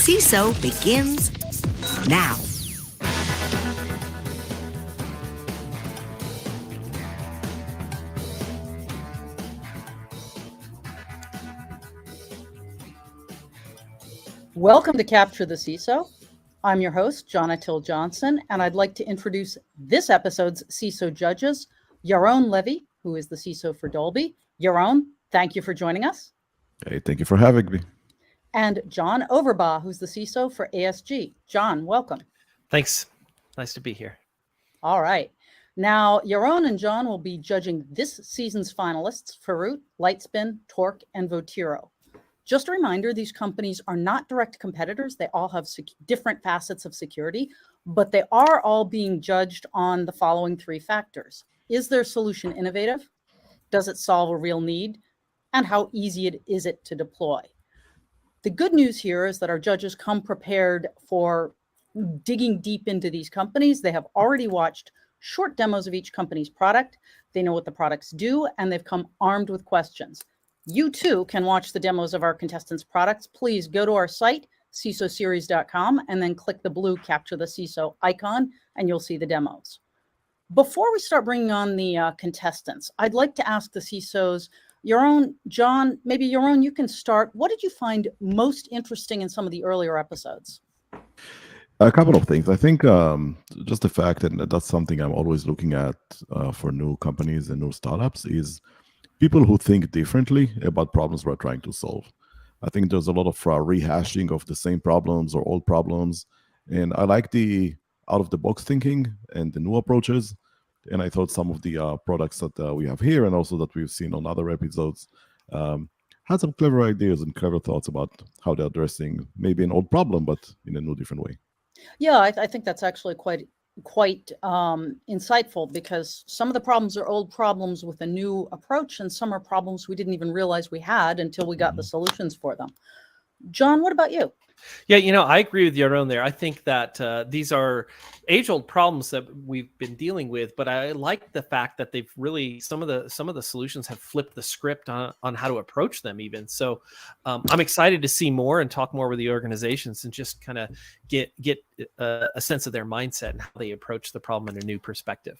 CISO begins now. Welcome to Capture the CISO. I'm your host, Jonatil Johnson, and I'd like to introduce this episode's CISO judges, Yaron Levy, who is the CISO for Dolby. Yaron, thank you for joining us. Hey, thank you for having me. And John Overbaugh, who's the CISO for ASG. John, welcome. Thanks. Nice to be here. All right. Now, Yaron and John will be judging this season's finalists, Faroot, Lightspin, Torque, and Votiro. Just a reminder, these companies are not direct competitors. They all have different facets of security, but they are all being judged on the following three factors. Is their solution innovative? Does it solve a real need? And how easy is it to deploy? The good news here is that our judges come prepared for digging deep into these companies. They have already watched short demos of each company's product. They know what the products do, and they've come armed with questions. You too can watch the demos of our contestants' products. Please go to our site, CISOseries.com, and then click the blue Capture the CISO icon, and you'll see the demos. Before we start bringing on the contestants, I'd like to ask the CISOs, John, maybe Yaron, you can start. What did you find most interesting in some of the earlier episodes? A couple of things. I think just the fact that that's something I'm always looking at for new companies and new startups is people who think differently about problems we're trying to solve. I think there's a lot of rehashing of the same problems or old problems. And I like the out-of-the-box thinking and the new approaches. And I thought some of the products that we have here and also that we've seen on other episodes had some clever ideas and clever thoughts about how they're addressing maybe an old problem, but in a new, different way. Yeah, I think that's actually quite insightful, because some of the problems are old problems with a new approach, and some are problems we didn't even realize we had until we got the solutions for them. John, what about you? Yeah, I agree with Yaron there. I think that these are age-old problems that we've been dealing with, but I like the fact that they've really some of the solutions have flipped the script on how to approach them even. So I'm excited to see more and talk more with the organizations and just kind of get a sense of their mindset and how they approach the problem in a new perspective.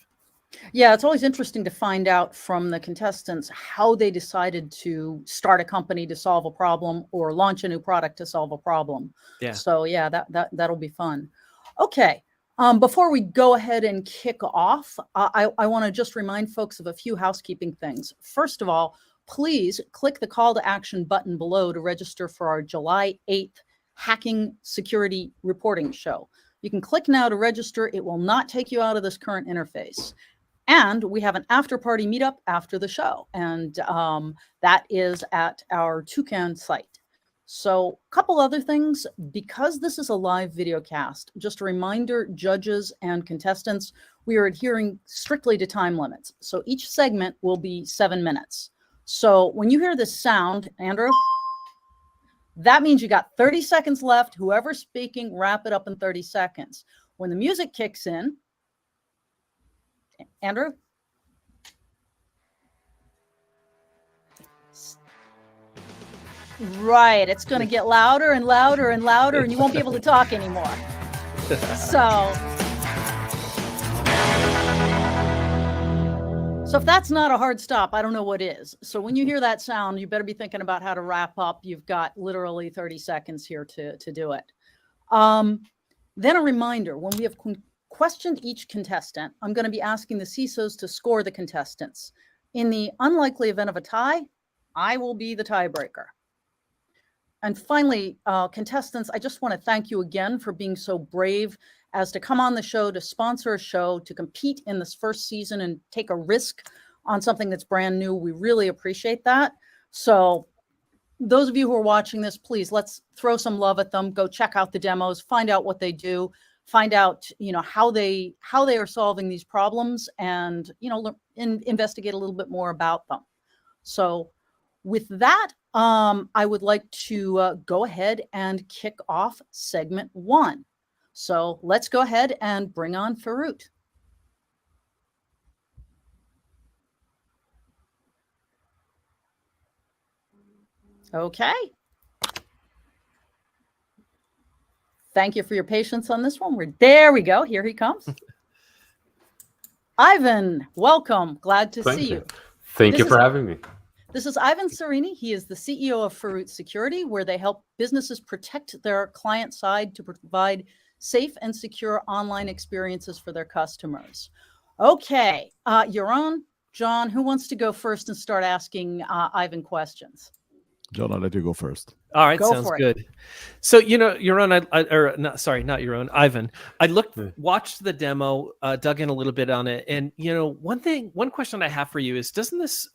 Yeah, it's always interesting to find out from the contestants how they decided to start a company to solve a problem or launch a new product to solve a problem. Yeah. So yeah, that'll be fun. Okay. Before we go ahead and kick off, I want to just remind folks of a few housekeeping things. First of all, please click the call to action button below to register for our July 8th Hacking Security Reporting Show. You can click now to register. It will not take you out of this current interface. And we have an after-party meetup after the show, and that is at our Toucan site. So a couple other things, because this is a live video cast, just a reminder, judges and contestants, we are adhering strictly to time limits. So each segment will be 7 minutes. So when you hear this sound, Andrew, that means you got 30 seconds left. Whoever's speaking, wrap it up in 30 seconds. When the music kicks in, Andrew? Right, it's going to get louder and louder and louder, and you won't be able to talk anymore. So if that's not a hard stop, I don't know what is. So when you hear that sound, you better be thinking about how to wrap up. You've got literally 30 seconds here to do it. Then a reminder, when we have questioned each contestant, I'm going to be asking the CISOs to score the contestants. In the unlikely event of a tie, I will be the tiebreaker. And finally, contestants, I just want to thank you again for being so brave as to come on the show, to sponsor a show, to compete in this first season and take a risk on something that's brand new. We really appreciate that. So those of you who are watching this, please, let's throw some love at them. Go check out the demos, find out what they do. Find out, how they are solving these problems, and investigate a little bit more about them. So, with that, I would like to go ahead and kick off segment 1. So let's go ahead and bring on Faroot. Okay. Thank you for your patience on this one. There we go. Here he comes. Ivan, welcome. Glad to see you. Thank you for having me. This is Ivan Serini. He is the CEO of Faroot Security, where they help businesses protect their client side to provide safe and secure online experiences for their customers. Okay, you're on. John, who wants to go first and start asking Ivan questions? John, I'll let you go first. All right, Go sounds for it. good. So, Yaron, not Yaron, Ivan. I watched the demo, dug in a little bit on it, and one question I have for you is, doesn't this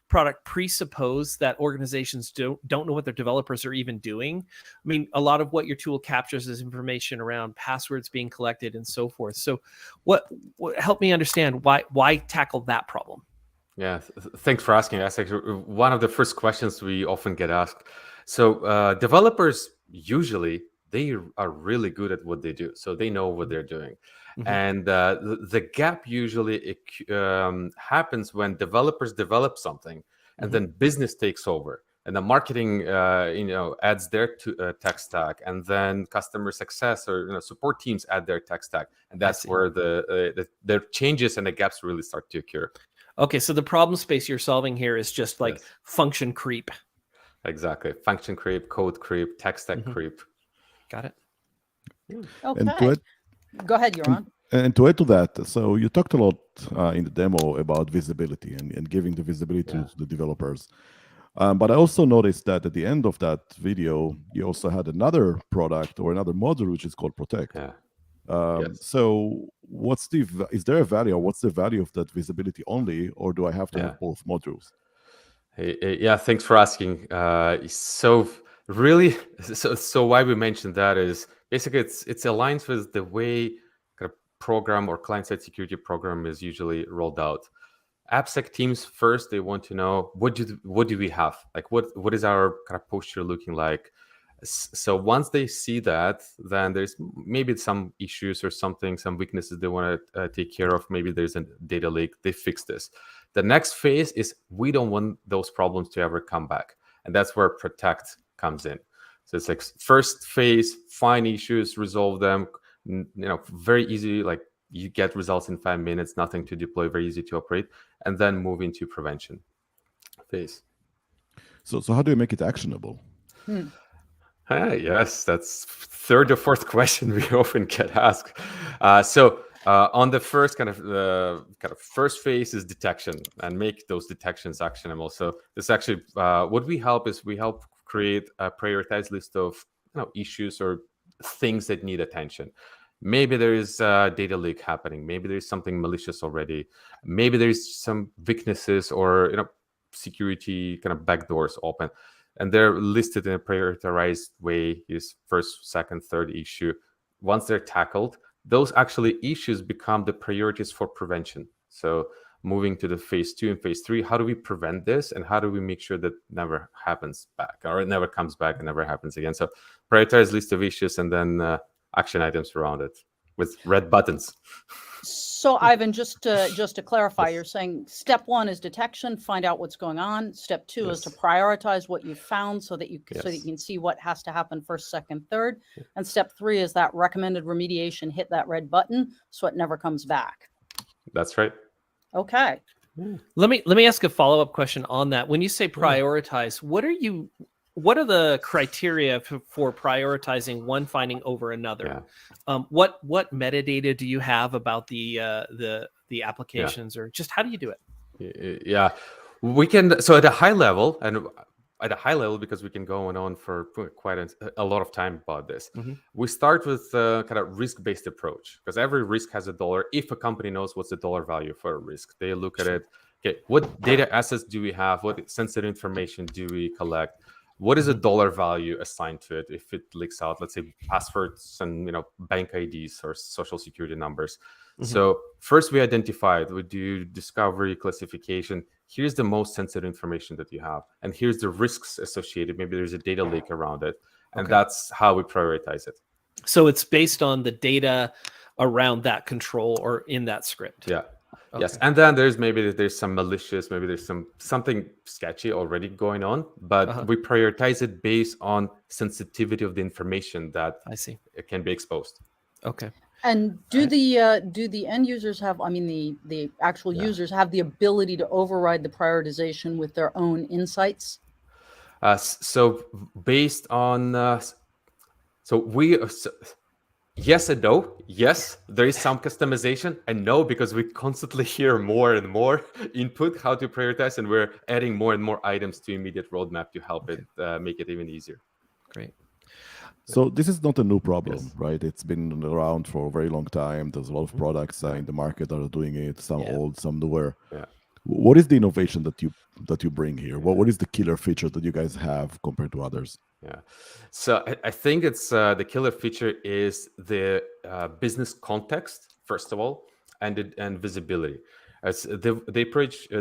product presuppose that organizations don't know what their developers are even doing? I mean, a lot of what your tool captures is information around passwords being collected and so forth. So, what help me understand why tackle that problem? Yeah, thanks for asking. That's actually one of the first questions we often get asked. So developers usually they are really good at what they do, so they know what they're doing. Mm-hmm. And the gap usually happens when developers develop something, and mm-hmm. then business takes over, and the marketing adds their tech stack, and then customer success or support teams add their tech stack, and that's where the changes and the gaps really start to occur. Okay, so the problem space you're solving here is just like function creep. Exactly. Function creep, code creep, tech stack creep. Got it. Okay. Go ahead, Yaron. And to add to that, so you talked a lot in the demo about visibility and giving the visibility to the developers. But I also noticed that at the end of that video, you also had another product or another module, which is called Protect. Yeah. So is there a value, or what's the value of that visibility only, or do I have to have both modules? Yeah, thanks for asking. So why we mentioned that is basically it's aligns with the way kind of program or client-side security program is usually rolled out. AppSec teams first, they want to know what do we have, like what is our kind of posture looking like. So once they see that, then there's maybe some issues or some weaknesses they want to take care of. Maybe there's a data leak. They fix this. The next phase is we don't want those problems to ever come back. And that's where Protect comes in. So it's like first phase, find issues, resolve them, very easy, like you get results in 5 minutes, nothing to deploy, very easy to operate, and then move into prevention phase. So how do you make it actionable? Yes, that's third or fourth question we often get asked. On the first kind of first phase is detection and make those detections actionable. So this actually, what we help create a prioritized list of issues or things that need attention. Maybe there is a data leak happening. Maybe there is something malicious already. Maybe there is some weaknesses or security kind of backdoors open. And they're listed in a prioritized way, is first, second, third issue. Once they're tackled, those actually issues become the priorities for prevention. So moving to the phase 2 and phase 3, how do we prevent this? And how do we make sure that never happens back, or it never comes back and never happens again? So prioritize list of issues and then action items around it with red buttons. So Ivan, just to clarify, you're saying step 1 is detection, find out what's going on. Step 2 is to prioritize what you've found so that you can see what has to happen first, second, third. And step 3 is that recommended remediation, hit that red button so it never comes back. That's right. Okay. Let me ask a follow-up question on that. When you say prioritize, what are the criteria for prioritizing one finding over another? What metadata do you have about the applications, or just how do you do it? Yeah, we can. So at a high level, because we can go on for quite a lot of time about this, we start with kind of risk-based approach, because every risk has a dollar. If a company knows what's the dollar value for a risk, they look at it. Okay, what data assets do we have? What sensitive information do we collect? What is a dollar value assigned to it if it leaks out? Let's say passwords and bank IDs or social security numbers. So first we identified, we do discovery, classification. Here's the most sensitive information that you have, and here's the risks associated. Maybe there's a data leak around it, and that's how we prioritize it. So it's based on the data around that control or in that script. Yeah. Yes, Okay. and then there's some malicious, maybe there's something sketchy already going on, but we prioritize it based on sensitivity of the information that I see. it can be exposed. Okay. And do the end users have, I mean, the actual users have the ability to override the prioritization with their own insights? So based on yes and no. Yes, there is some customization, and no, because we constantly hear more and more input how to prioritize, and we're adding more and more items to immediate roadmap to help it make it even easier. Great. So this is not a new problem, Yes. right? It's been around for a very long time. There's a lot of products in the market that are doing it, some old, some newer. Yeah. What is the innovation that you bring here? What is the killer feature that you guys have compared to others? Yeah, so I think it's the killer feature is the business context first of all, and visibility. As the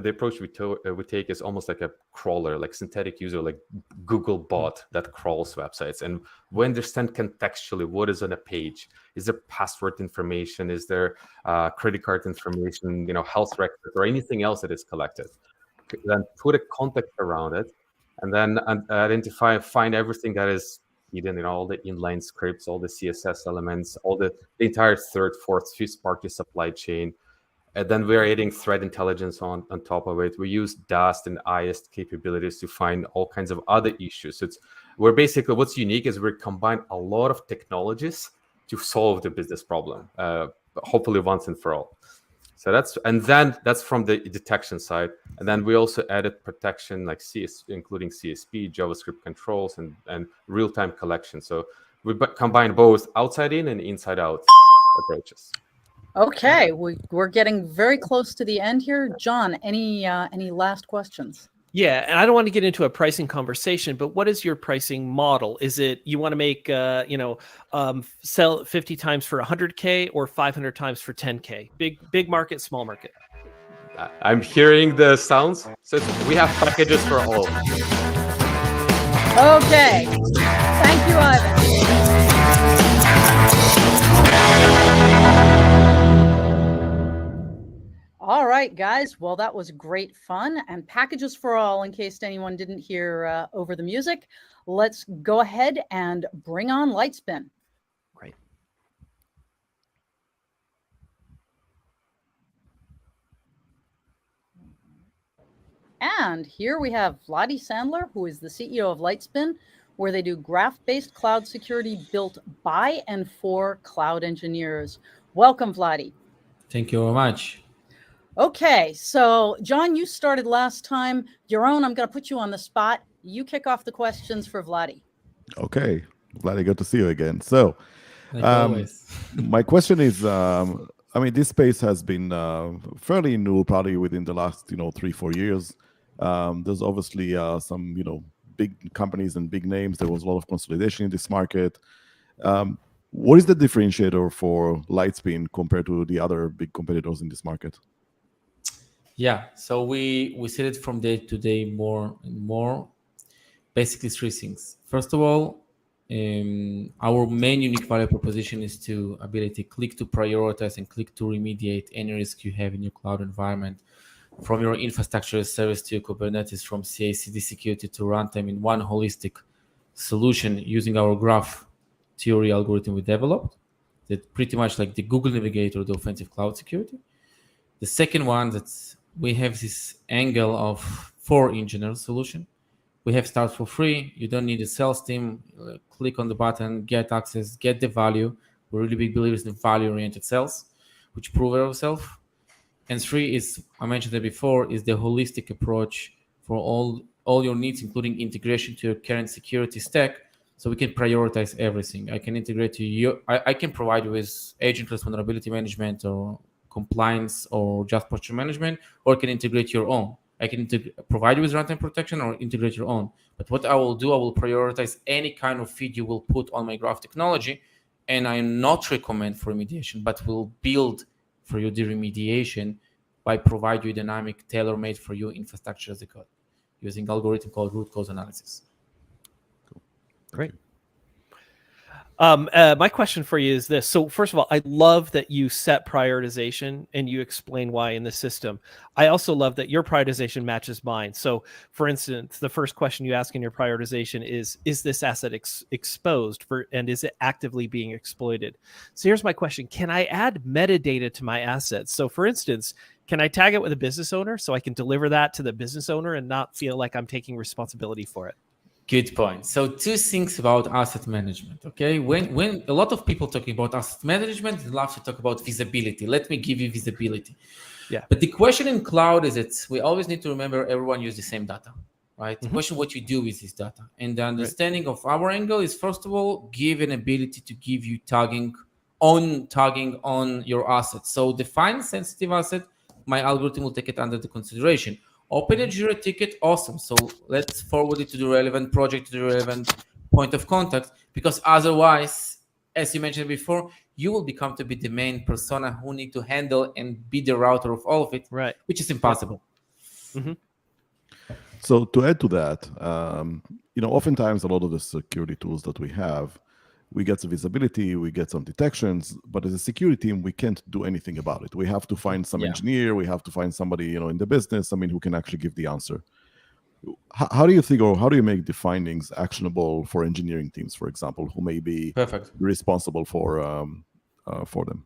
approach we take is almost like a crawler, like synthetic user, like Google bot that crawls websites, and we understand contextually what is on a page. Is there password information? Is there credit card information? Health records or anything else that is collected? Then put a context around it, and then find everything that is hidden in all the inline scripts, all the CSS elements, all the entire third, fourth, fifth party supply chain. And then we're adding threat intelligence on top of it. We use DAST and IST capabilities to find all kinds of other issues. So we're basically, what's unique is we combine a lot of technologies to solve the business problem, hopefully once and for all. So that's from the detection side. And then we also added protection like including CSP, JavaScript controls, and real-time collection. So we combine both outside in and inside out approaches. Okay, we're getting very close to the end here. John, any last questions? Yeah, and I don't want to get into a pricing conversation, but what is your pricing model? Is it you want to make sell 50 times for 100K or 500 times for 10K? Big market, small market. I'm hearing the sounds. So we have packages for all. Okay, thank you, Ivan. All right, guys. Well, that was great fun and packages for all. In case anyone didn't hear over the music, let's go ahead and bring on Lightspin. Right. And here we have Vladi Sandler, who is the CEO of Lightspin, where they do graph-based cloud security built by and for cloud engineers. Welcome, Vladi. Thank you very much. Okay, so John, you started last time. Yaron, I'm going to put you on the spot. You kick off the questions for Vladi. Okay, Vladi, good to see you again. So, Like always. my question is, this space has been fairly new, probably within the last 3-4 years. There's obviously some big companies and big names. There was a lot of consolidation in this market. What is the differentiator for Lightspin compared to the other big competitors in this market? Yeah, so we see it from day to day more and more. Basically, three things. First of all, our main unique value proposition is to ability click to prioritize and click to remediate any risk you have in your cloud environment, from your infrastructure as service to your Kubernetes, from CI/CD security to runtime in one holistic solution using our graph theory algorithm we developed. That pretty much like the Google Navigator, the offensive cloud security. The second one, that's we have this angle of for engineer solution. We have start for free. You don't need a sales team. Click on the button, get access, get the value. We're really big believers in value-oriented sales, which prove ourselves. And three is, I mentioned it before, is the holistic approach for all your needs, including integration to your current security stack. So we can prioritize everything. I can integrate to you. I can provide you with agentless vulnerability management or compliance or just posture management, or I can integrate your own. I can provide you with runtime protection or integrate your own. But what I will do, I will prioritize any kind of feed you will put on my graph technology, and I not recommend for remediation, but will build for you the remediation by provide you dynamic, tailor-made for you infrastructure as a code using algorithm called root cause analysis. Great. My question for you is this. So first of all, I love that you set prioritization and you explain why in the system. I also love that your prioritization matches mine. So for instance, the first question you ask in your prioritization is this asset exposed and is it actively being exploited? So here's my question. Can I add metadata to my assets? So for instance, can I tag it with a business owner so I can deliver that to the business owner and not feel like I'm taking responsibility for it? Good point. So two things about asset management. Okay, when a lot of people talking about asset management, they love to talk about visibility. Let me give you visibility. Yeah. But the question in cloud is that we always need to remember everyone use the same data, right? The question what you do with this data, and the understanding of our angle is first of all give an ability to give you tagging on your assets. So define sensitive asset. My algorithm will take it under the consideration. Open a Jira ticket, awesome. So let's forward it to the relevant project, to the relevant point of contact, because otherwise, as you mentioned before, you will become to be the main persona who need to handle and be the router of all of it, right? Which is impossible. Mm-hmm. So to add to that, oftentimes a lot of the security tools that we have, we get some visibility, we get some detections, but as a security team, we can't do anything about it. We have to find some engineer, we have to find somebody, in the business, who can actually give the answer. How do you think, or how do you make the findings actionable for engineering teams, for example, who may be responsible for them?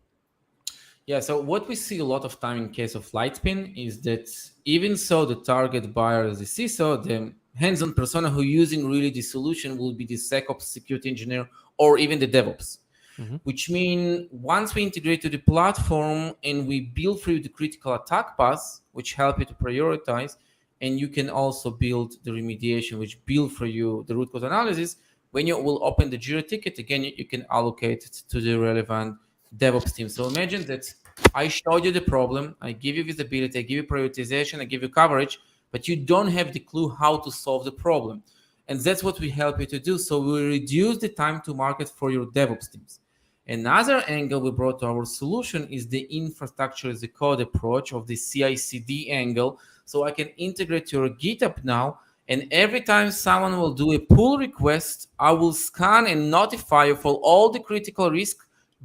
Yeah, so what we see a lot of time in case of Lightspin is that even so the target buyer is the CISO, the hands-on persona who using really the solution will be the SecOps security engineer or even the DevOps, which means once we integrate to the platform and we build for you the critical attack paths, which help you to prioritize, and you can also build the remediation, which build for you the root cause analysis. When you will open the Jira ticket, again, you can allocate it to the relevant DevOps team. So imagine that I showed you the problem, I give you visibility, I give you prioritization, I give you coverage, but you don't have the clue how to solve the problem. And that's what we help you to do. So we reduce the time to market for your DevOps teams. Another angle we brought to our solution is the infrastructure as a code approach of the CI/CD angle. So I can integrate your GitHub now, and every time someone will do a pull request, I will scan and notify you for all the critical risk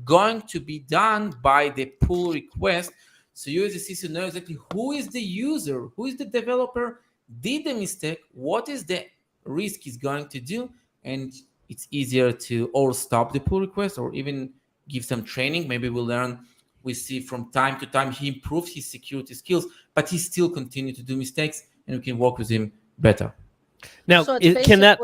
going to be done by the pull request. So you as a CISO know exactly who is the user, who is the developer, did the mistake, what is the risk is going to do, and it's easier to or stop the pull request or even give some training. Maybe we see from time to time he improved his security skills, but he still continue to do mistakes, and we can work with him better. Now, can that?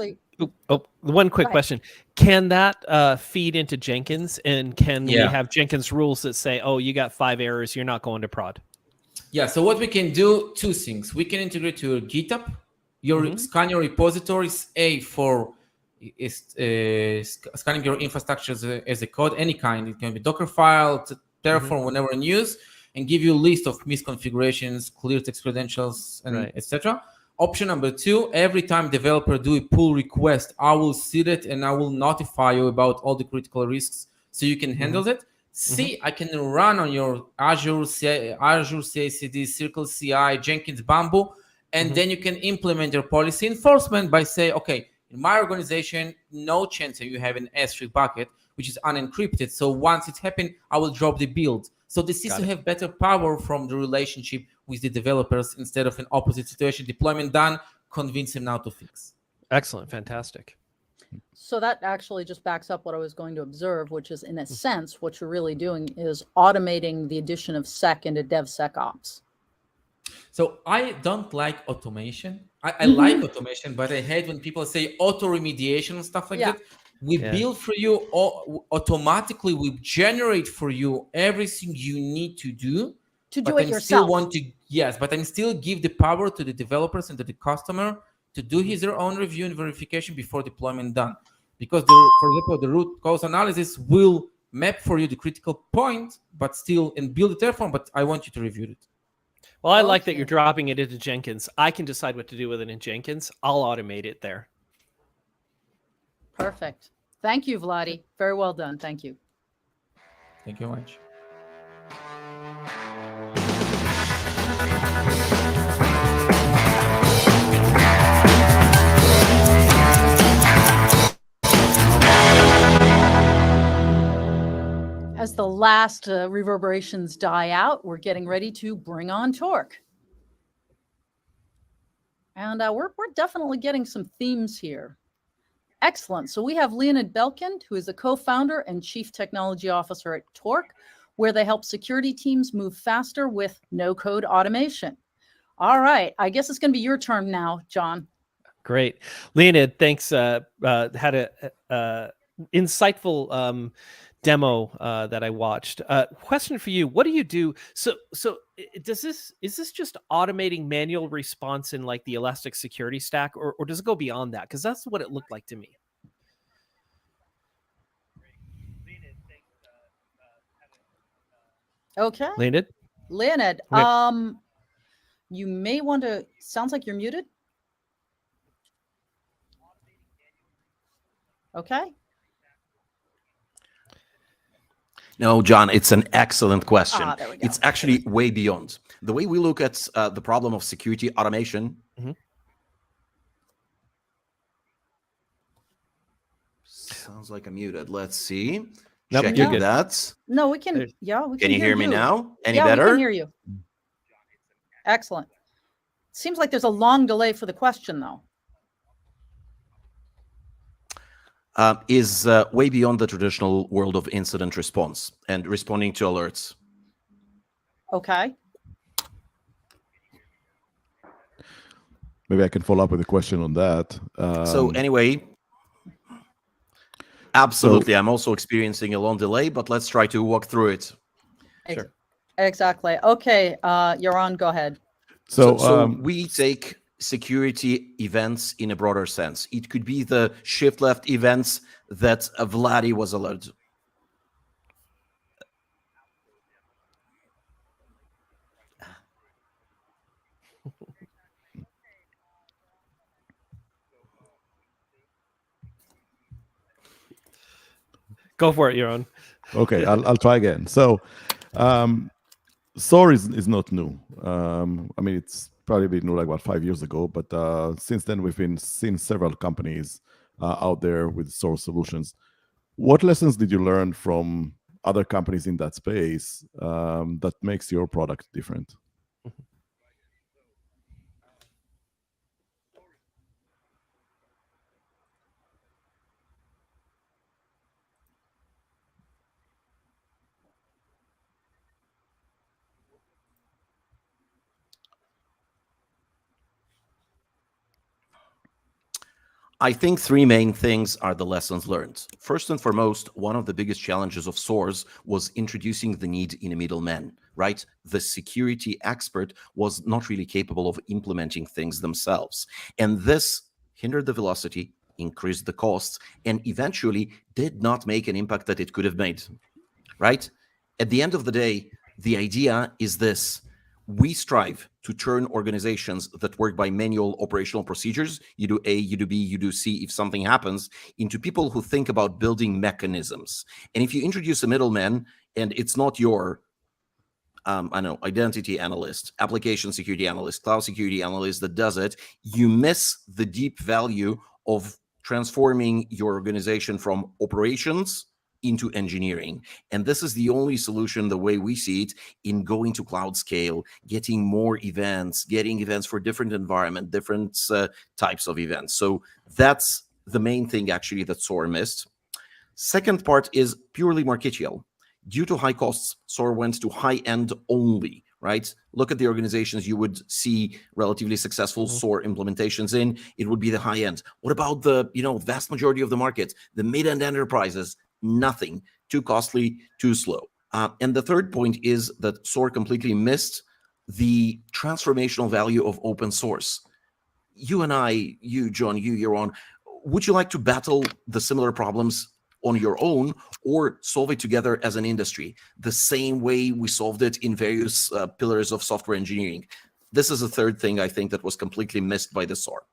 One quick question: can that feed into Jenkins, and can we have Jenkins rules that say, "Oh, you got 5 errors, you're not going to prod"? Yeah. So what we can do, two things: we can integrate to your GitHub. Your scan your repositories for scanning your infrastructure as a code, any kind. It can be Docker file, Terraform, whenever in use, and give you a list of misconfigurations, clear text credentials, and etc. Option number 2: every time developer do a pull request, I will see it and I will notify you about all the critical risks so you can handle it. I can run on your Azure CI/CD, Circle CI, Jenkins, Bamboo. And then you can implement your policy enforcement by saying, okay, in my organization, no chance that you have an S3 bucket, which is unencrypted. So once it happened, I will drop the build. So the CISO have better power from the relationship with the developers instead of an opposite situation. Deployment done, convince him now to fix. Excellent. Fantastic. So that actually just backs up what I was going to observe, which is in a sense, what you're really doing is automating the addition of sec into DevSecOps. So I don't like automation. I like automation, but I hate when people say auto remediation and stuff like that. We build for you automatically. We generate for you everything you need to do it yourself. But I still give the power to the developers and to the customer to do his own review and verification before deployment done. Because for example, the root cause analysis will map for you the critical point, but still and build it Terraform. But I want you to review it. Well, I like that you're dropping it into Jenkins. I can decide what to do with it in Jenkins. I'll automate it there. Perfect. Thank you, Vladi. Very well done. Thank you. Thank you very much. As the last reverberations die out, we're getting ready to bring on Torque. And we're definitely getting some themes here. Excellent. So we have Leonid Belkin, who is the co-founder and chief technology officer at Torque, where they help security teams move faster with no-code automation. All right. I guess it's going to be your turn now, John. Great. Leonid, thanks. Had a insightful demo that I watched. Question for you: what do you do? So is this just automating manual response in like the Elastic Security Stack, or does it go beyond that? Because that's what it looked like to me. Okay. Leonid, you may want to. Sounds like you're muted. Okay. No, John, it's an excellent question. There we go. It's actually way beyond. The way we look at the problem of security automation. Sounds like I'm muted. Let's see. Nope, Checking you're good. that. No, we can. Yeah, we can. Can you hear me now? Any yeah, better? we can hear you. Excellent. Seems like there's a long delay for the question, though. Is way beyond the traditional world of incident response and responding to alerts. Okay. Maybe I can follow up with a question on that. So anyway, absolutely. I'm also experiencing a long delay, but let's try to walk through it. Sure. Exactly. Okay, Yaron, go ahead. So we take security events in a broader sense. It could be the shift left events that Vladi was alerted. Go for it, Yaron. Okay, I'll try again. So, SOAR is not new. I mean, it's probably been new like about 5 years ago, but since then we've been seeing several companies out there with SOAR solutions. What lessons did you learn from other companies in that space that makes your product different? I think three main things are the lessons learned. First and foremost, one of the biggest challenges of SOARs was introducing the need in a middleman, right? The security expert was not really capable of implementing things themselves. And this hindered the velocity, increased the costs, and eventually did not make an impact that it could have made, right? At the end of the day, the idea is this. We strive to turn organizations that work by manual operational procedures, you do A, you do B, you do C, if something happens, into people who think about building mechanisms. And if you introduce a middleman and it's not your, identity analyst, application security analyst, cloud security analyst that does it, you miss the deep value of transforming your organization from operations into engineering. And this is the only solution, the way we see it, in going to cloud scale, getting more events, getting events for different environment, different types of events. So that's the main thing actually that SOAR missed. Second part is purely marketial. Due to high costs, SOAR went to high end only, right? Look at the organizations you would see relatively successful SOAR implementations in. It would be the high end. What about the vast majority of the market, the mid-end enterprises? Nothing. Too costly, too slow. And the third point is that SOAR completely missed the transformational value of open source. You and I, you, John, you're on. Would you like to battle the similar problems on your own or solve it together as an industry? The same way we solved it in various pillars of software engineering. This is the third thing I think that was completely missed by the SOAR.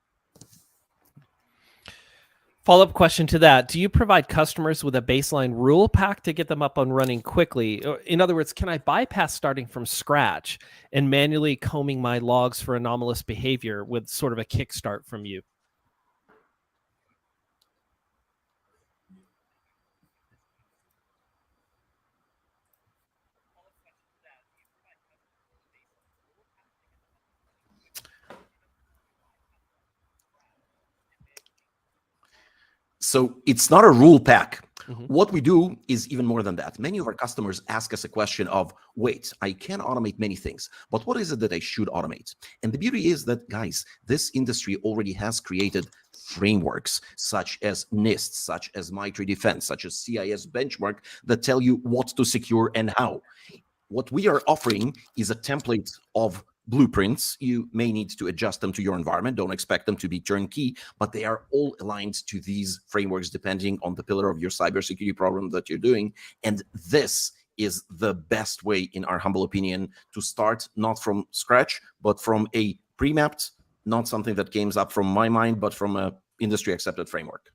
Follow-up question to that. Do you provide customers with a baseline rule pack to get them up and running quickly? In other words, can I bypass starting from scratch and manually combing my logs for anomalous behavior with sort of a kickstart from you? So it's not a rule pack. Mhm. What we do is even more than that. Many of our customers ask us a question of, wait, I can automate many things, but what is it that I should automate? And the beauty is that, guys, this industry already has created frameworks such as NIST, such as MITRE Defense, such as CIS benchmark that tell you what to secure and how. What we are offering is a template of blueprints. You may need to adjust them to your environment. Don't expect them to be turnkey, but they are all aligned to these frameworks depending on the pillar of your cybersecurity problem that you're doing. And this is the best way, in our humble opinion, to start not from scratch, but from a pre-mapped, not something that came up from my mind, but from a industry accepted framework.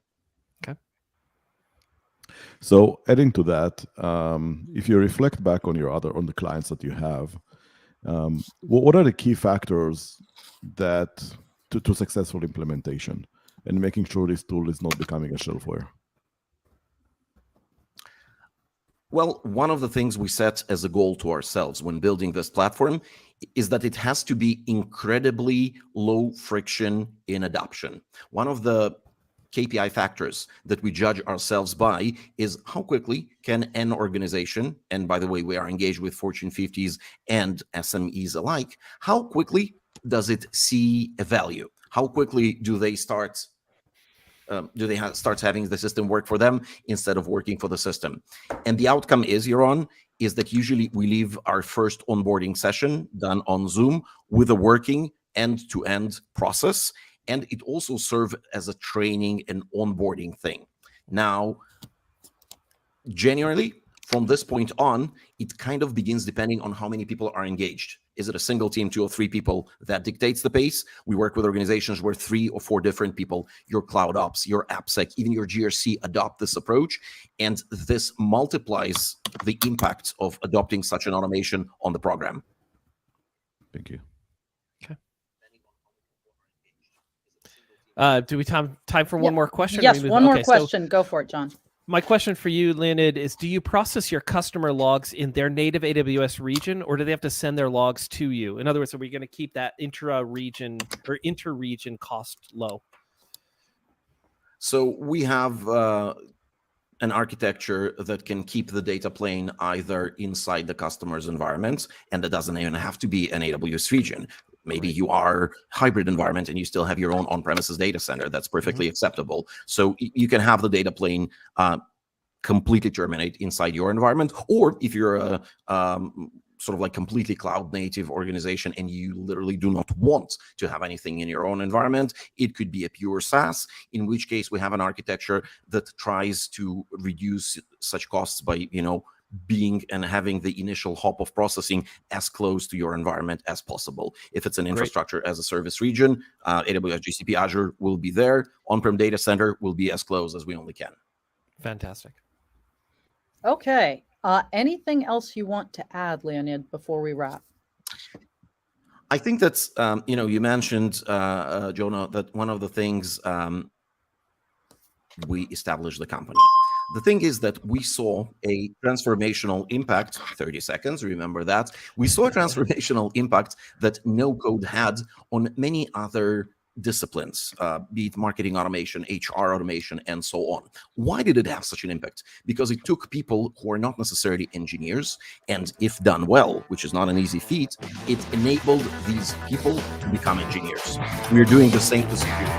So adding to that, if you reflect back on the clients that you have, what are the key factors that to successful implementation and making sure this tool is not becoming a shelfware? Well, one of the things we set as a goal to ourselves when building this platform is that it has to be incredibly low friction in adoption. One of the KPI factors that we judge ourselves by is how quickly can an organization, and by the way, we are engaged with Fortune 50s and SMEs alike, how quickly does it see a value? How quickly do they start having the system work for them instead of working for the system? And the outcome is, Yaron, is that usually we leave our first onboarding session done on Zoom with a working end-to-end process. And it also serves as a training and onboarding thing. Now, generally, from this point on, it kind of begins depending on how many people are engaged. Is it a single team, 2 or 3 people that dictates the pace? We work with organizations where 3 or 4 different people, your cloud ops, your AppSec, even your GRC adopt this approach. And this multiplies the impact of adopting such an automation on the program. Thank you. Do we time for one more question? Yes, one more question. So go for it, John. My question for you, Leonid, is do you process your customer logs in their native AWS region, or do they have to send their logs to you? In other words, are we going to keep that intra-region or inter-region cost low? So we have an architecture that can keep the data plane either inside the customer's environment, and that doesn't even have to be an AWS region. Maybe you are hybrid environment and you still have your own on-premises data center. That's perfectly acceptable. So you can have the data plane completely terminate inside your environment. Or if you're a sort of like completely cloud native organization and you literally do not want to have anything in your own environment, it could be a pure SaaS, in which case we have an architecture that tries to reduce such costs by, being and having the initial hop of processing as close to your environment as possible. If it's an infrastructure as a service region, AWS, GCP, Azure will be there. On-prem data center will be as close as we only can. Fantastic. Okay. Anything else you want to add, Leonid, before we wrap? I think that's, you mentioned, Jonah, that one of the things we established the company. The thing is that we saw a transformational impact, 30 seconds, remember that. We saw a transformational impact that no code had on many other disciplines, be it marketing automation, HR automation, and so on. Why did it have such an impact? Because it took people who are not necessarily engineers, and if done well, which is not an easy feat, it enabled these people to become engineers. We're doing the same to security.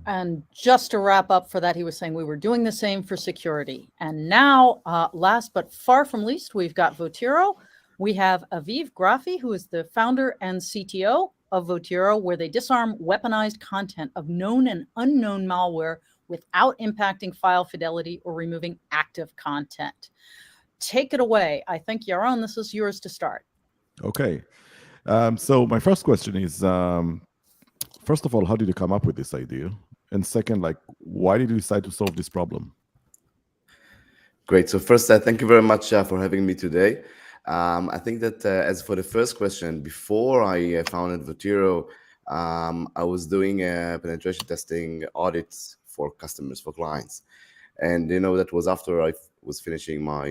And just to wrap up for that, he was saying we were doing the same for security. And now, last but far from least, we've got Votiro. We have Aviv Grafi, who is the founder and CTO of Votiro, where they disarm weaponized content of known and unknown malware without impacting file fidelity or removing active content. Take it away. I think, Yaron, this is yours to start. Okay. So my first question is, first of all, how did you come up with this idea? And second, why did you decide to solve this problem? Great. So first, thank you very much for having me today. I think that as for the first question, before I founded Votiro, I was doing penetration testing audits for customers, for clients. And, that was after I was finishing my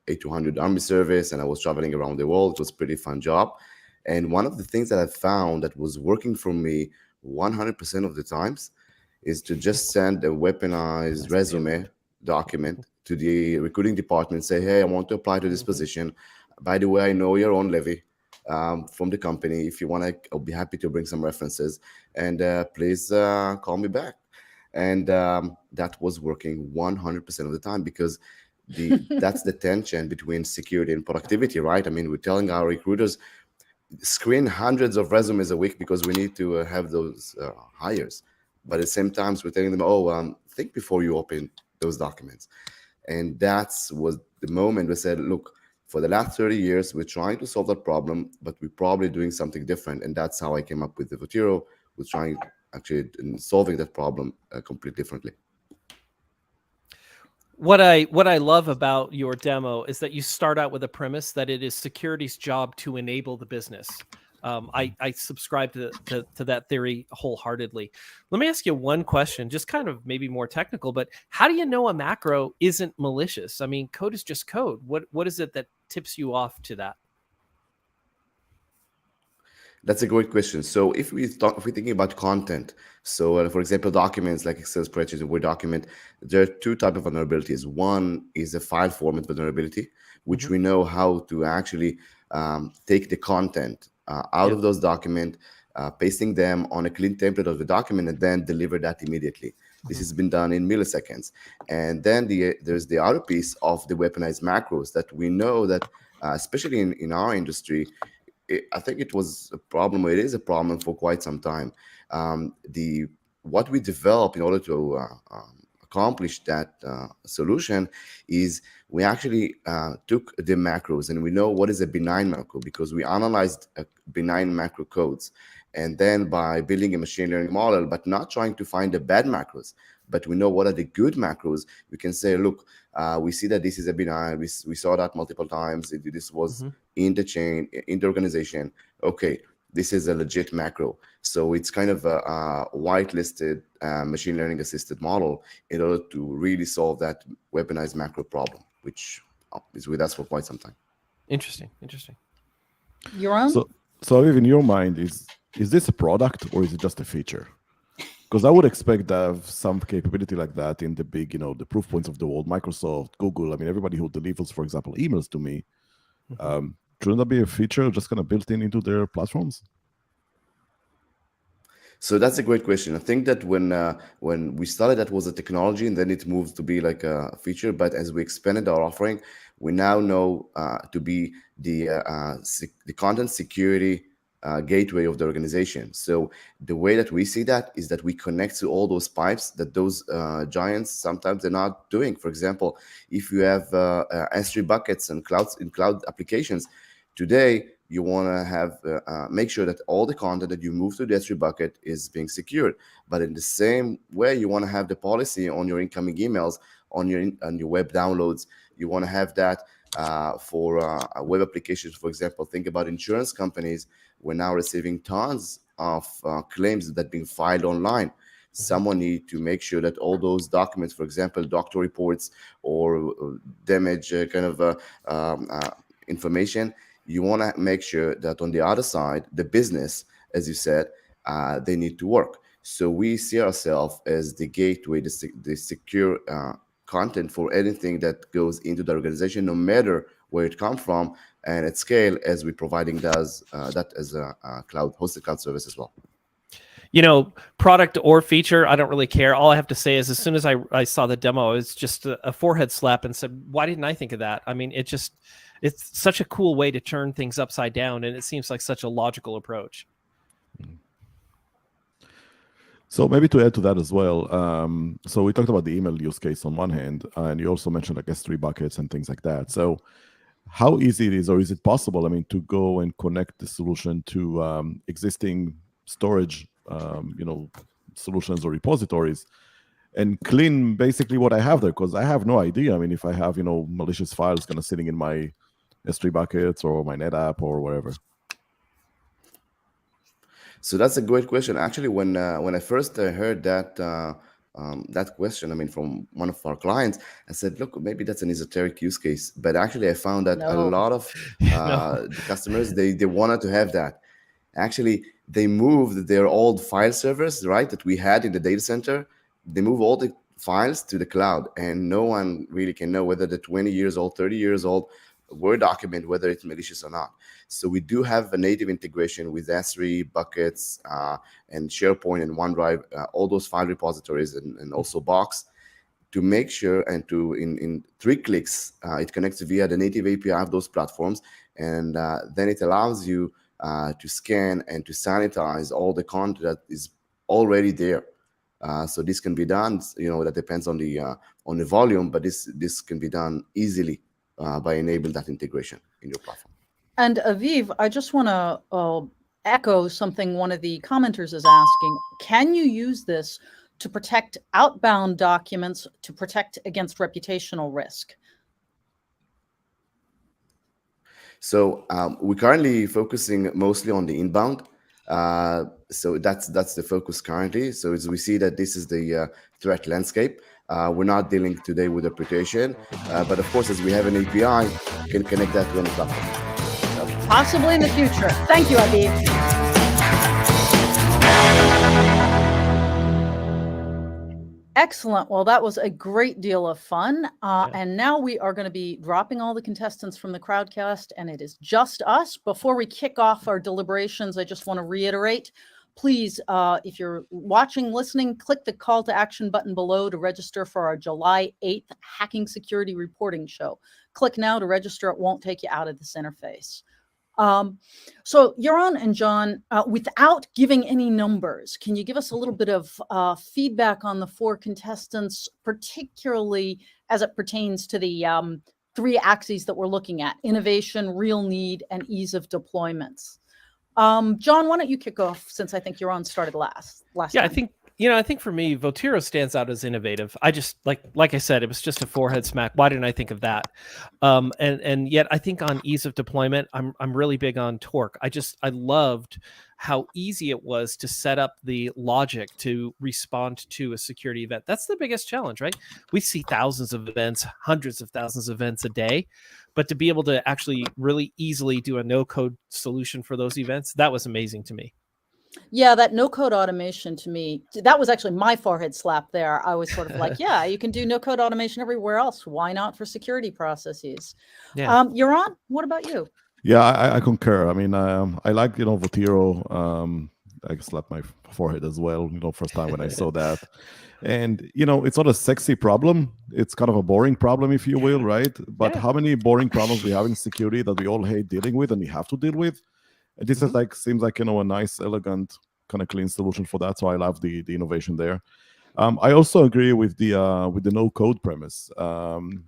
A200 Army service, and I was traveling around the world. It was a pretty fun job. And one of the things that I found that was working for me 100% of the times is to just send a weaponized resume document to the recruiting department, say, hey, I want to apply to this position. By the way, I know you're on levy from the company. If you want to, I'll be happy to bring some references, and please call me back. And that was working 100% of the time, because that's the tension between security and productivity, right? I mean, we're telling our recruiters, screen hundreds of resumes a week because we need to have those hires. But at the same time, we're telling them, think before you open those documents. And that's was the moment we said, look, for the last 30 years, we're trying to solve that problem, but we're probably doing something different. And that's how I came up with the Votiro, was trying actually in solving that problem completely differently. What I love about your demo is that you start out with a premise that it is security's job to enable the business. I subscribe to that theory wholeheartedly. Let me ask you one question, just kind of maybe more technical, but how do you know a macro isn't malicious? I mean, code is just code. What is it that tips you off to that? That's a great question. So if we're thinking about content, so for example, documents like Excel spreadsheets and Word document, there are two types of vulnerabilities. One is a file format vulnerability, which we know how to actually take the content out of those documents, pasting them on a clean template of the document, and then deliver that immediately. This has been done in milliseconds. And then there's the other piece of the weaponized macros that we know that, especially in our industry, I think it was a problem. It is a problem for quite some time. What we developed in order to accomplish that solution is we actually took the macros, and we know what is a benign macro because we analyzed benign macro codes. And then by building a machine learning model, but not trying to find the bad macros, but we know what are the good macros, we can say, look, we see that this is a benign. We saw that multiple times. This was in the chain, in the organization. Okay, this is a legit macro. So it's kind of a whitelisted machine learning assisted model in order to really solve that weaponized macro problem, which is with us for quite some time. Interesting. Your own? So Aviv, in your mind, is this a product or is it just a feature? Because I would expect to have some capability like that in the big, the proof points of the world, Microsoft, Google. I mean, everybody who delivers, for example, emails to me. Shouldn't that be a feature just kind of built into their platforms? So that's a great question. I think that when we started, that was a technology, and then it moved to be like a feature. But as we expanded our offering, we now know to be the content security gateway of the organization. So the way that we see that is that we connect to all those pipes that those giants sometimes they're not doing. For example, if you have S3 buckets and cloud applications, today you want to have make sure that all the content that you move to the S3 bucket is being secured. But in the same way, you want to have the policy on your incoming emails, on your web downloads. You want to have that for web applications. For example, think about insurance companies. We're now receiving tons of claims that are being filed online. Someone need to make sure that all those documents, for example, doctor reports or damage kind of information, you want to make sure that on the other side, the business, as you said, they need to work. So we see ourselves as the gateway, the secure content for anything that goes into the organization, no matter where it comes from, and at scale, as we're providing that as a hosted cloud service as well. Product or feature, I don't really care. All I have to say is, as soon as I saw the demo, it's just a forehead slap and said, why didn't I think of that? I mean, it's such a cool way to turn things upside down, and it seems like such a logical approach. So maybe to add to that as well, so we talked about the email use case on one hand, and you also mentioned like S3 buckets and things like that. So how easy it is, or is it possible, to go and connect the solution to existing storage, solutions or repositories, and clean basically what I have there? Because I have no idea. If I have, malicious files kind of sitting in my S3 buckets or my NetApp or whatever. So that's a great question. Actually, when I first heard that that question, I mean, from one of our clients, I said, look, maybe that's an esoteric use case. But actually, I found that a No. lot of No. the customers, they wanted to have that. Actually, they moved their old file servers, right, that we had in the data center. They move all the files to the cloud, and no one really can know whether the 20 years old, 30 years old Word document, whether it's malicious or not. So we do have a native integration with S3, buckets, and SharePoint and OneDrive, all those file repositories, and also Box, to make sure, and to in 3 clicks, it connects via the native API of those platforms, and then it allows you to scan and to sanitize all the content that is already there. So this can be done. That depends on the volume, but this can be done easily by enabling that integration in your platform. And Aviv, I just want to echo something one of the commenters is asking. Can you use this to protect outbound documents, to protect against reputational risk? So we're currently focusing mostly on the inbound. So that's the focus currently. So as we see that this is the threat landscape, we're not dealing today with reputation, but of course, as we have an API, you can connect that to any platform. Possibly in the future. Thank you, Aviv. Excellent. Well, that was a great deal of fun. And now we are going to be dropping all the contestants from the Crowdcast, and it is just us. Before we kick off our deliberations, I just want to reiterate, please, if you're watching, listening, click the call to action button below to register for our July 8th Hacking Security Reporting Show. Click now to register. It won't take you out of this interface. So Yaron and John, without giving any numbers, can you give us a little bit of feedback on the 4 contestants, particularly as it pertains to the 3 axes that we're looking at: innovation, real need, and ease of deployments? John, why don't you kick off, since I think Yaron started last Yeah, time. I think for me, Votiro stands out as innovative. I just like I said, it was just a forehead smack. Why didn't I think of that? And yet I think on ease of deployment, I'm really big on Torque. I loved how easy it was to set up the logic to respond to a security event. That's the biggest challenge, right? We see thousands of events, hundreds of thousands of events a day, but to be able to actually really easily do a no-code solution for those events, that was amazing to me. Yeah, that no-code automation, to me, that was actually my forehead slap there. I was sort of like, yeah, you can do no-code automation everywhere else. Why not for security processes? Yeah. Yaron, what about you? Yeah, I concur. I mean, I like, Votiro. I slapped my forehead as well, first time when I saw that. And, it's not a sexy problem. It's kind of a boring problem, if you will, right? But how many boring problems we have in security that we all hate dealing with and we have to deal with? And this is seems like, a nice, elegant, kind of clean solution for that. So I love the innovation there. I also agree with the no code premise.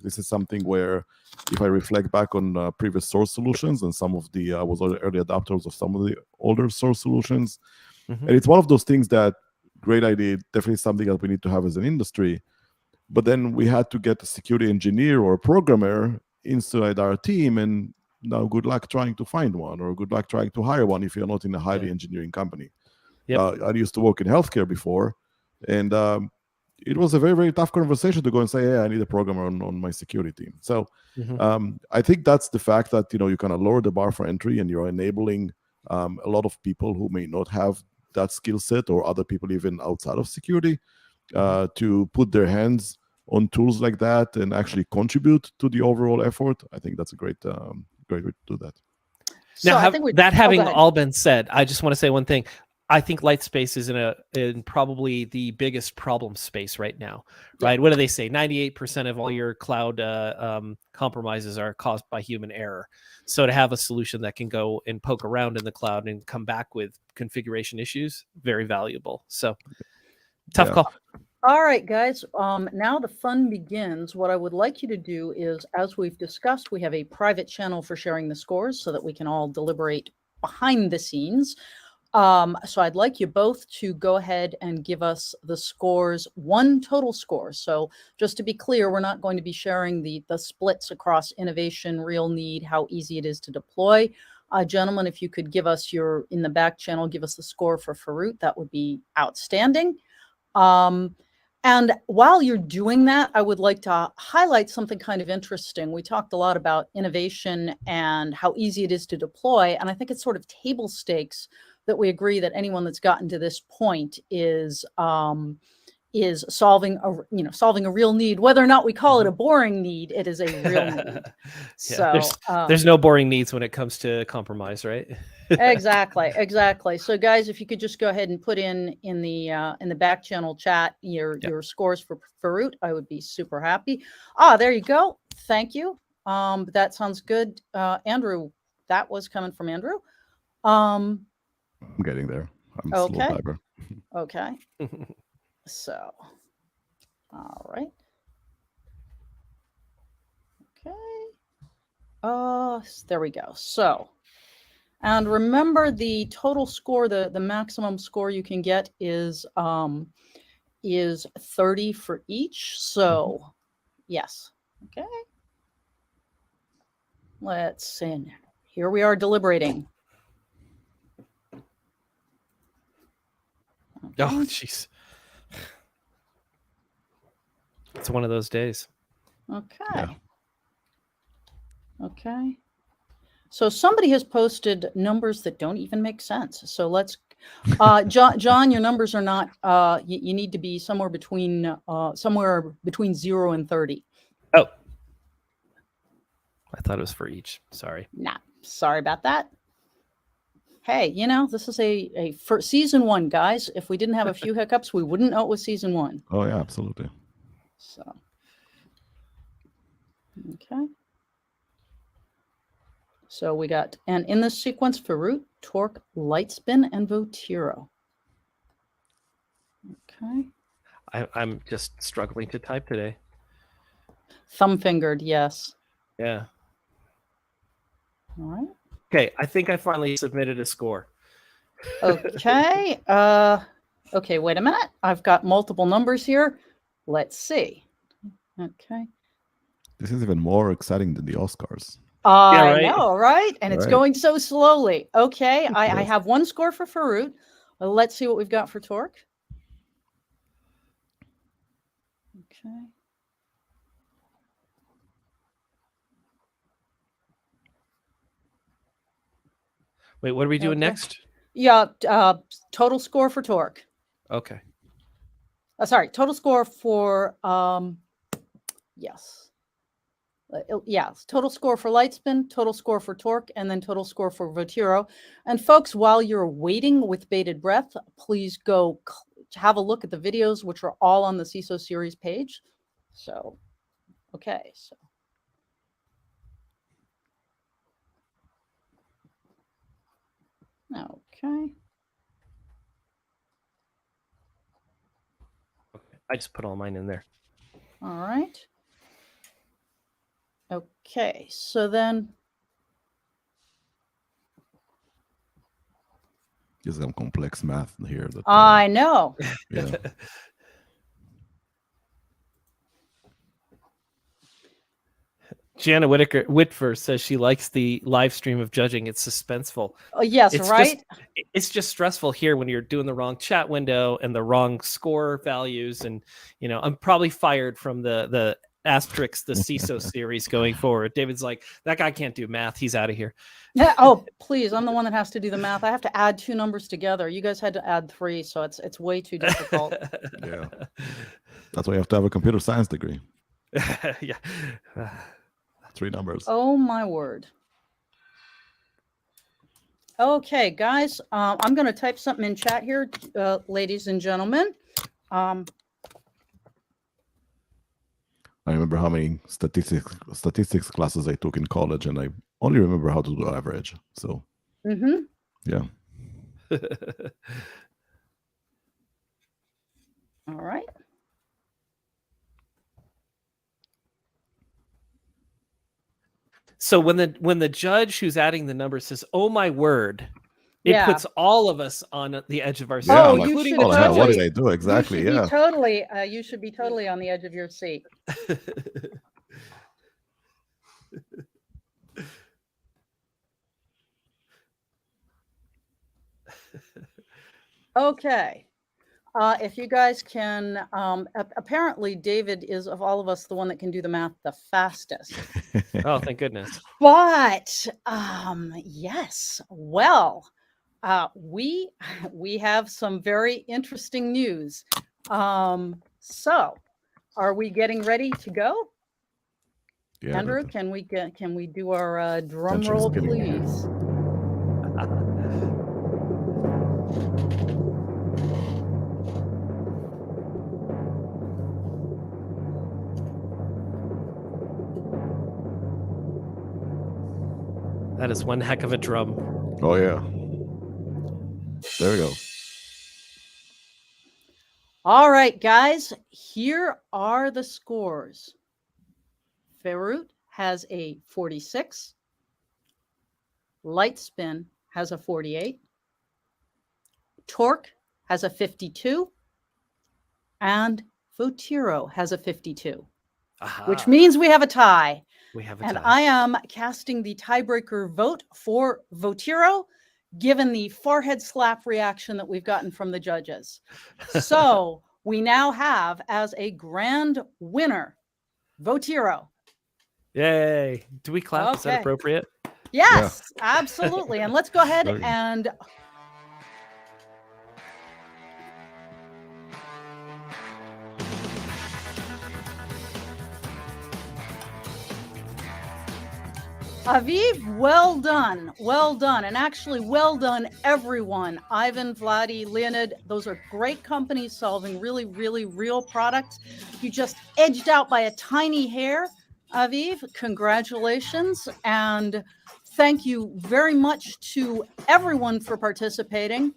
This is something where, if I reflect back on previous source solutions, and some of the was early adopters of some of the older source solutions, and it's one of those things that, great idea, definitely something that we need to have as an industry. But then we had to get a security engineer or a programmer inside our team, and now good luck trying to find one, or good luck trying to hire one if you're not in a highly engineering company. I used to work in healthcare before, and it was a very, very tough conversation to go and say, hey, I need a programmer on my security team. So I think that's the fact that, you kind of lower the bar for entry, and you're enabling a lot of people who may not have that skill set, or other people even outside of security, to put their hands on tools like that and actually contribute to the overall effort. I think that's a great way to do that. Now, having all been said, I just want to say one thing. I think Lightspace is in probably the biggest problem space right now, right? What do they say? 98% of all your cloud compromises are caused by human error. So to have a solution that can go and poke around in the cloud and come back with configuration issues, very valuable. So tough call. All right, guys. Now the fun begins. What I would like you to do is, as we've discussed, we have a private channel for sharing the scores so that we can all deliberate behind the scenes. So I'd like you both to go ahead and give us the scores, one total score. So just to be clear, we're not going to be sharing the splits across innovation, real need, how easy it is to deploy. Gentlemen, if you could give us in the back channel, give us the score for Farut, that would be outstanding. And while you're doing that, I would like to highlight something kind of interesting. We talked a lot about innovation and how easy it is to deploy. And I think it's sort of table stakes that we agree that anyone that's gotten to this point is solving a real need. Whether or not we call it a boring need, it is a real need. So there's no boring needs when it comes to compromise, right? exactly. So guys, if you could just go ahead and put in the back channel chat your scores for Farut, I would be super happy. There you go. Thank you. That sounds good. Andrew, that was coming from Andrew. I'm getting there. I'm a slow Okay. typer. Okay. So, all right. Okay. There we go. So, and remember the total score, the maximum score you can get is 30 for each. So, yes. Okay. Let's see. Here we are deliberating. Okay. Oh, jeez. It's one of those days. Okay. Yeah. Okay. So somebody has posted numbers that don't even make sense. So let's, John, your numbers are not, you need to be somewhere between 0 and 30. Oh, I thought it was for each. Sorry. Nah, sorry about that. Hey, this is for season 1, guys. If we didn't have a few hiccups, we wouldn't know it was season 1. Oh yeah, absolutely. So, okay. So we got, and in this sequence, Farut, Torque, Lightspin, and Votiro. Okay. I'm just struggling to type today. Thumb-fingered, yes. Yeah. All right. Okay, I think I finally submitted a score. Okay. Okay, wait a minute. I've got multiple numbers here. Let's see. Okay. This is even more exciting than the Oscars. I know, right? And it's Right. going so slowly. Okay, I have one score for Farut. Let's see what we've got for Torque. Okay. Wait, what are we doing Okay. next? Yeah, total score for Torque. Okay. Sorry, total score for yes. Yeah, total score for Lightspin, total score for Torque, and then total score for Votiro. And folks, while you're waiting with bated breath, please go have a look at the videos, which are all on the CISO series page. So, okay, so. Okay. I just put all mine in there. All right. Okay, so then. There's some complex math here. That, I know. Yeah. Gianna Whitfer says she likes the live stream of judging. It's suspenseful. Oh, yes, It's right? It's just stressful here when you're doing the wrong chat window and the wrong score values. And, I'm probably fired from the asterisk, the CISO series going forward. David's like, that guy can't do math. He's out of here. Yeah. Oh, please. I'm the one that has to do the math. I have to add 2 numbers together. You guys had to add 3. So it's way too difficult. Yeah. That's why you have to have a computer science degree. Yeah. 3 numbers. Oh, my word. Okay, guys, I'm going to type something in chat here, ladies and gentlemen. I remember how many statistics classes I took in college, and I only remember how to do average. So, yeah. All right. So when the judge who's adding the number says, "Oh my word," it puts all of us on the edge of our seat, Yeah, Oh, like, you including should the oh, hell, what judges. did I do exactly? You should Yeah. be totally, you should be totally on the edge of your seat. Okay. if you guys can, apparently David is, of all of us, the one that can do the math the fastest. Oh, thank goodness. But yes, well, we have some very interesting news. So, are we getting ready to go? Yeah, Andrew, can we do our drum Tension is roll, getting- please? That is one heck of a drum. Oh yeah. There we go. All right, guys, here are the scores. Ferut has a 46. Lightspin has a 48. Torque has a 52. And Votiro has a 52, which means we have a tie. We have a And tie. I am casting the tiebreaker vote for Votiro, given the forehead slap reaction that we've gotten from the judges. So we now have as a grand winner, Votiro. Yay. Do we clap? Is that Okay. appropriate? Yes, absolutely. And let's go ahead Very good. and Aviv, well done. Well done. And actually, well done, everyone. Ivan, Vladi, Leonid, those are great companies solving really, really real products. You just edged out by a tiny hair, Aviv. Congratulations. And thank you very much to everyone for participating.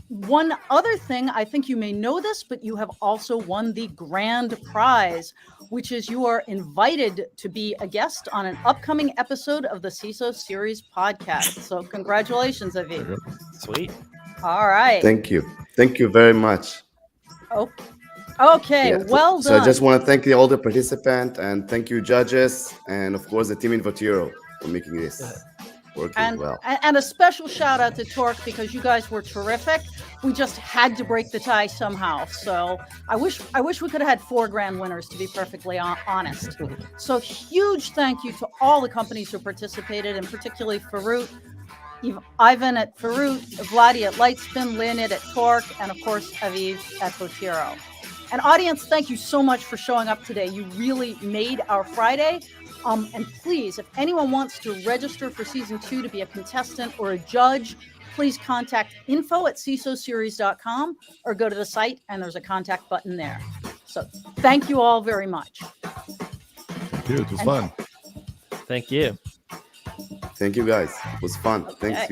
One other thing, I think you may know this, but you have also won the grand prize, which is you are invited to be a guest on an upcoming episode of the CISO series podcast. So congratulations, Aviv. Sweet. All right. Thank you. Thank you very much. Oh, okay. Yeah, Well so done. I just want to thank all the participants and thank you, judges, and of course the team in Votiro for making this working well. And a special shout out to Torque, because you guys were terrific. We just had to break the tie somehow. So I wish we could have had 4 grand winners, to be perfectly honest. So huge thank you to all the companies who participated, and particularly Ferut, Ivan at Ferut, Vladi at Lightspin, Leonid at Torque, and of course Aviv at Votiro. And audience, thank you so much for showing up today. You really made our Friday. And please, if anyone wants to register for season 2 to be a contestant or a judge, please contact info@cisoseries.com or go to the site and there's a contact button there. So thank you all very much. Thank you. It was fun. Thank you. Thank you guys. It was fun. Thanks Okay. you.